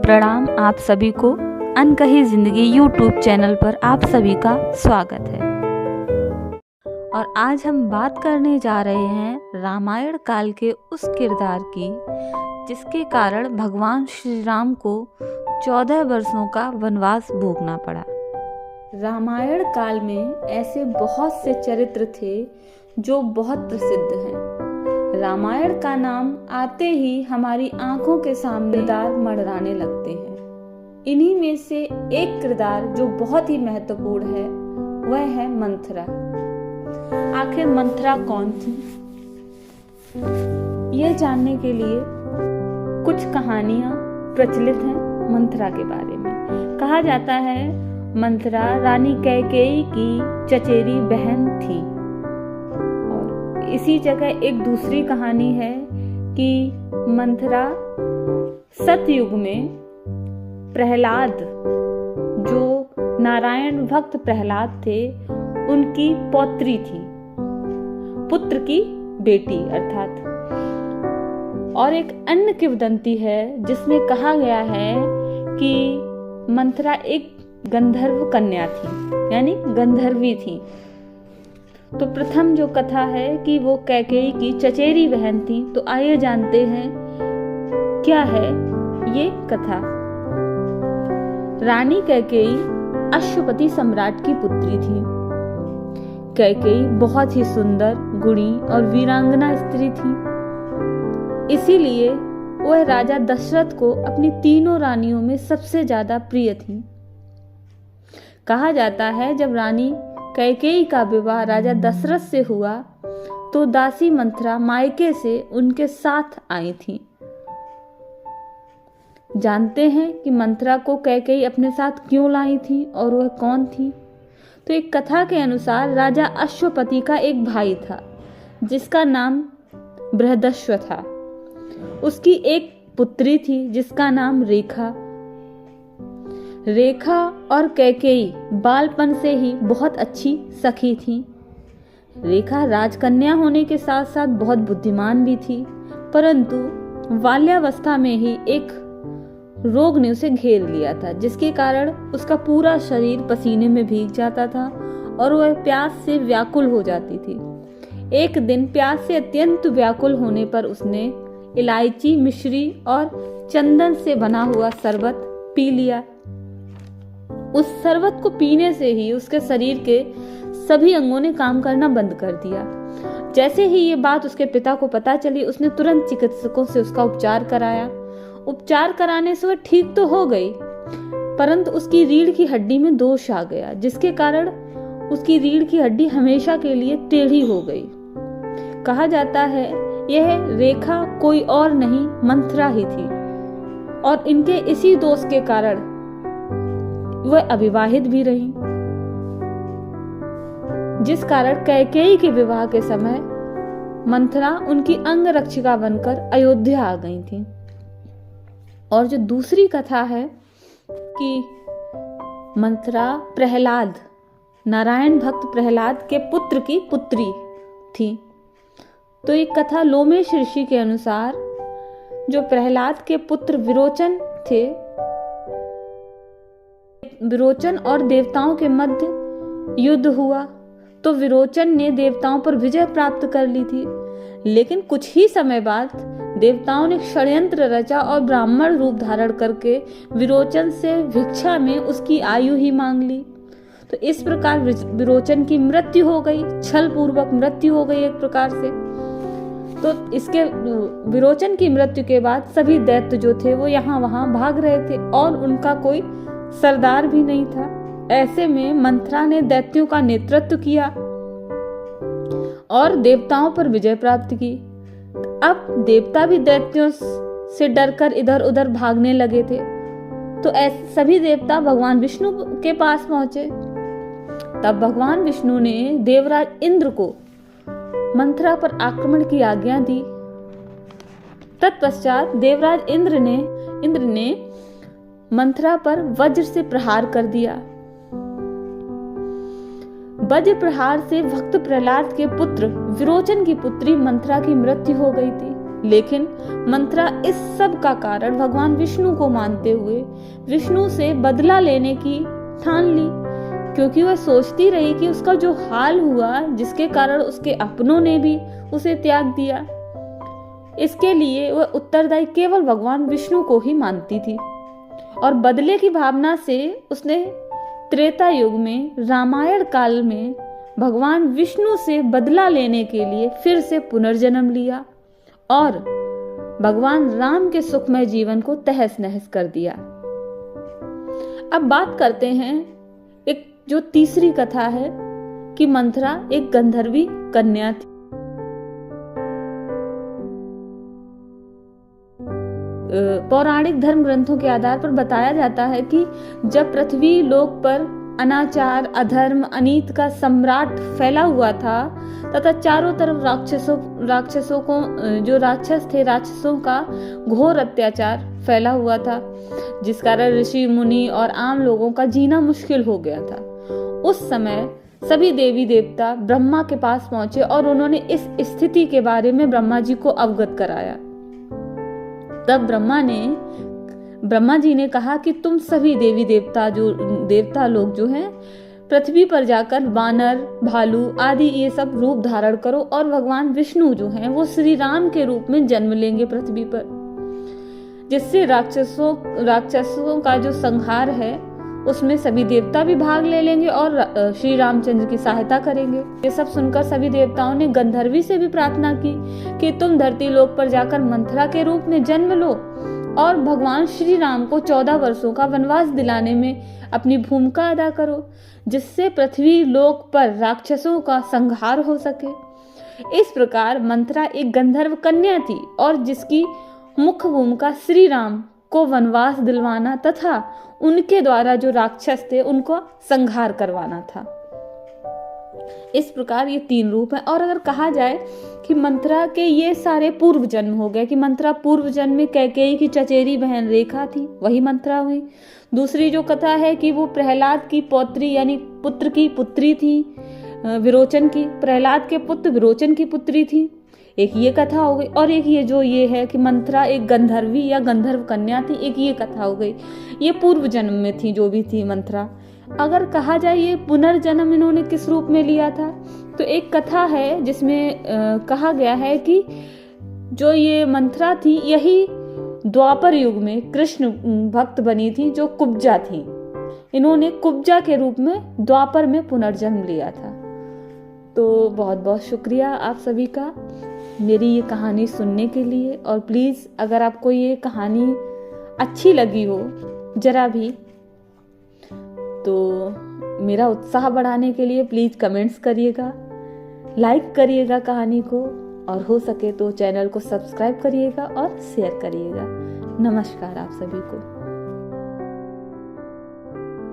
प्रणाम आप सभी को। अनकही जिंदगी यूट्यूब चैनल पर आप सभी का स्वागत है। और आज हम बात करने जा रहे हैं रामायण काल के उस किरदार की जिसके कारण भगवान श्री राम को 14 वर्षों का वनवास भोगना पड़ा। रामायण काल में ऐसे बहुत से चरित्र थे जो बहुत प्रसिद्ध हैं। रामायण का नाम आते ही हमारी आंखों के सामने किरदार मंडराने लगते हैं। इन्हीं में से एक किरदार जो बहुत ही महत्वपूर्ण है वह है मंथरा। आखिर मंथरा कौन थी? यह जानने के लिए कुछ कहानियां प्रचलित हैं मंथरा के बारे में। कहा जाता है मंथरा रानी कैकेयी की चचेरी बहन थी। इसी जगह एक दूसरी कहानी है कि मंथरा सतयुग में प्रहलाद, जो नारायण भक्त प्रहलाद थे, उनकी पौत्री थी, पुत्र की बेटी अर्थात। और एक अन्य किंवदंती है जिसमें कहा गया है कि मंथरा एक गंधर्व कन्या थी, यानी गंधर्वी थी। तो प्रथम जो कथा है कि वो कैकेयी की चचेरी बहन थी। तो आइए जानते हैं क्या है ये कथा। रानी कैकेयी अश्वपति सम्राट की पुत्री थी। कैकेयी बहुत ही सुंदर, गुणी और वीरांगना स्त्री थी। इसीलिए वह राजा दशरथ को अपनी तीनों रानियों में सबसे ज्यादा प्रिय थी। कहा जाता है जब रानी कैकेयी का विवाह राजा दशरथ से हुआ तो दासी मंथरा मायके से उनके साथ आई थी। जानते हैं कि मंथरा को कैकेयी अपने साथ क्यों लाई थी और वह कौन थी? तो एक कथा के अनुसार राजा अश्वपति का एक भाई था जिसका नाम बृहदश्व था। उसकी एक पुत्री थी जिसका नाम रेखा। रेखा और कैकेयी बालपन से ही बहुत अच्छी सखी थी। रेखा राजकन्या होने के साथ साथ बहुत बुद्धिमान भी थी, परंतु बाल्यावस्था में ही एक रोग ने उसे घेर लिया था, जिसके कारण उसका पूरा शरीर पसीने में भीग जाता था और वह प्यास से व्याकुल हो जाती थी। एक दिन प्यास से अत्यंत व्याकुल होने पर उसने इलायची, मिश्री और चंदन से बना हुआ शरबत पी लिया। उस शरबत को पीने से ही उसके शरीर के सभी अंगों ने काम करना बंद कर दिया। जैसे ही ये बात उसके पिता को पता चली, उसने तुरंत चिकित्सकों से उसका उपचार कराया। उपचार कराने से वह ठीक तो हो गई, परंतु उसकी रीढ़ की हड्डी में दोष आ गया, जिसके कारण उसकी रीढ़ की हड्डी हमेशा के लिए टेढ़ी हो गई। कहा जाता है यह रेखा कोई और नहीं मंथरा ही थी, और इनके इसी दोष के कारण वह अविवाहित भी रही, जिस कारण कैकेयी के विवाह के समय मंथरा उनकी अंगरक्षिका बनकर अयोध्या आ गई थी। और जो दूसरी कथा है कि मंथरा प्रहलाद, नारायण भक्त प्रहलाद के पुत्र की पुत्री थी। तो एक कथा लोमेश ऋषि के अनुसार जो प्रहलाद के पुत्र विरोचन थे, विरोचन और देवताओं के मध्य युद्ध हुआ तो विरोचन ने देवताओं पर विजय प्राप्त कर ली थी। लेकिन कुछ ही समय बाद देवताओं ने षड्यंत्र रचा और ब्राह्मण रूप धारण करके विरोचन से भिक्षा में उसकी आयु ही मांग ली। तो इस प्रकार विरोचन की मृत्यु हो गई, छल पूर्वक मृत्यु हो गई एक प्रकार से। तो इसके विरोचन की मृत्यु के बाद सभी दैत्य जो थे वो यहाँ वहां भाग रहे थे और उनका कोई सरदार भी नहीं था। ऐसे में मंथरा ने दैत्यों का नेतृत्व किया और देवताओं पर विजय प्राप्त की। अब देवता भी दैत्यों से डरकर इधर उधर भागने लगे थे। तो ऐसे सभी देवता भगवान विष्णु के पास पहुंचे। तब भगवान विष्णु ने देवराज इंद्र को मंथरा पर आक्रमण की आज्ञा दी। तत्पश्चात देवराज इंद्र ने मंथरा पर वज्र से प्रहार कर दिया। वज्र प्रहार से भक्त प्रहलाद के पुत्र विरोचन की पुत्री मंथरा की मृत्यु हो गई थी। लेकिन मंथरा इस सब का कारण भगवान विष्णु को मानते हुए विष्णु से बदला लेने की ठान ली, क्योंकि वह सोचती रही कि उसका जो हाल हुआ, जिसके कारण उसके अपनों ने भी उसे त्याग दिया, इसके लिए वह उत्तरदायी केवल भगवान विष्णु को ही मानती थी। और बदले की भावना से उसने त्रेता युग में, रामायण काल में भगवान विष्णु से बदला लेने के लिए फिर से पुनर्जन्म लिया और भगवान राम के सुखमय जीवन को तहस नहस कर दिया। अब बात करते हैं एक जो तीसरी कथा है कि मंथरा एक गंधर्वी कन्या थी। पौराणिक धर्म ग्रंथों के आधार पर बताया जाता है कि जब पृथ्वी लोक पर अनाचार, अधर्म, अनीत का सम्राट फैला हुआ था तथा चारों तरफ राक्षसों को, जो राक्षस थे, राक्षसों का घोर अत्याचार फैला हुआ था, जिस कारण ऋषि मुनि और आम लोगों का जीना मुश्किल हो गया था। उस समय सभी देवी देवता ब्रह्मा के पास पहुंचे और उन्होंने इस स्थिति के बारे में ब्रह्मा जी को अवगत कराया। तब ब्रह्मा जी ने कहा कि तुम सभी देवता लोग जो हैं पृथ्वी पर जाकर वानर, भालू आदि ये सब रूप धारण करो और भगवान विष्णु जो हैं वो श्री राम के रूप में जन्म लेंगे पृथ्वी पर, जिससे राक्षसों का जो संहार है उसमें सभी देवता भी भाग ले लेंगे और श्री रामचंद्र की सहायता करेंगे। ये सब सुनकर सभी देवताओं ने गंधर्वी से भी प्रार्थना की कि तुम धरती लोक पर जाकर मंथरा के रूप में जन्म लो और भगवान श्री राम को 14 वर्षों का वनवास दिलाने में अपनी भूमिका अदा करो, जिससे पृथ्वी लोक पर राक्षसों का संहार हो सके। इस प्रकार मंथरा एक गंधर्व कन्या थी और जिसकी मुख्य भूमिका श्री राम को वनवास दिलवाना तथा उनके द्वारा जो राक्षस थे उनको संहार करवाना था। इस प्रकार ये 3 रूप हैं। और अगर कहा जाए कि मंथरा के ये सारे पूर्व जन्म हो गए, कि मंथरा पूर्व जन्म में कैकेयी की चचेरी बहन रेखा थी, वही मंथरा हुई। दूसरी जो कथा है कि वो प्रहलाद की पौत्री यानी पुत्र की पुत्री थी, विरोचन की, प्रहलाद के पुत्र विरोचन की पुत्री थी, एक ये कथा हो गई। और एक ये है कि मंथरा एक गंधर्वी या गंधर्व कन्या थी, एक ये कथा हो गई। ये पूर्व जन्म में थी जो भी थी मंथरा। अगर कहा जाए ये पुनर्जन्म इन्होंने किस रूप में लिया था, तो एक कथा है जिसमें कहा गया है कि जो ये मंथरा थी यही द्वापर युग में कृष्ण भक्त बनी थी जो कुब्जा थी। इन्होंने कुब्जा के रूप में द्वापर में पुनर्जन्म लिया था। तो बहुत बहुत शुक्रिया आप सभी का मेरी ये कहानी सुनने के लिए। और प्लीज़ अगर आपको ये कहानी अच्छी लगी हो जरा भी, तो मेरा उत्साह बढ़ाने के लिए प्लीज़ कमेंट्स करिएगा, लाइक करिएगा कहानी को, और हो सके तो चैनल को सब्सक्राइब करिएगा और शेयर करिएगा। नमस्कार आप सभी को।